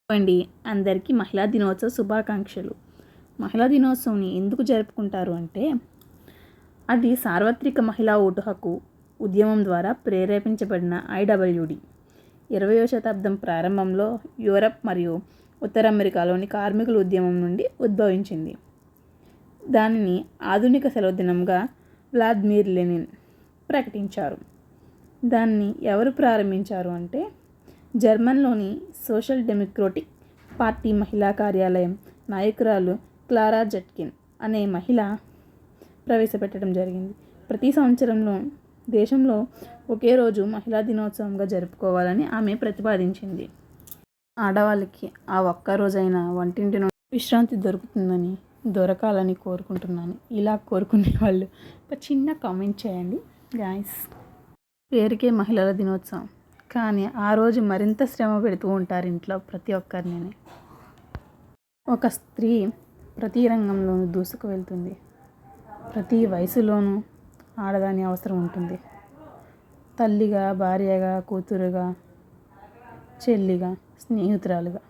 అండి, అందరికీ మహిళా దినోత్సవ శుభాకాంక్షలు. మహిళా దినోత్సవంని ఎందుకు జరుపుకుంటారు అంటే, అది సార్వత్రిక మహిళా ఓటు హక్కు ఉద్యమం ద్వారా ప్రేరేపించబడిన ఐడబ్ల్యూడి 20వ శతాబ్దం ప్రారంభంలో యూరప్ మరియు ఉత్తర అమెరికాలోని కార్మికుల ఉద్యమం నుండి ఉద్భవించింది. దానిని ఆధునిక సెలవు దినంగా వ్లాదిమిర్ లెనిన్ ప్రకటించారు. దాన్ని ఎవరు ప్రారంభించారు అంటే, జర్మన్లోని సోషల్ డెమోక్రటిక్ పార్టీ మహిళా కార్యాలయం నాయకురాలు క్లారా జెట్కిన్ అనే మహిళ ప్రవేశపెట్టడం జరిగింది. ప్రతి సంవత్సరంలో దేశంలో ఒకే రోజు మహిళా దినోత్సవంగా జరుపుకోవాలని ఆమె ప్రతిపాదించింది. ఆడవాళ్ళకి ఆ ఒక్క రోజైనా వంటింటి నుండి విశ్రాంతి దొరకాలని కోరుకుంటున్నాను. ఇలా కోరుకునే వాళ్ళు ఒక చిన్న కామెంట్ చేయండి గాయ్స్. పేరుకే మహిళల దినోత్సవం, కానీ ఆ రోజు మరింత శ్రమ పెడుతూ ఉంటారు ఇంట్లో ప్రతి ఒక్కరిని. ఒక స్త్రీ ప్రతి రంగంలోనూ దూసుకు వెళ్తుంది. ప్రతి వయసులోనూ ఆడదాని అవసరం ఉంటుంది. తల్లిగా, భార్యగా, కూతురుగా, చెల్లిగా, స్నేహితురాలుగా.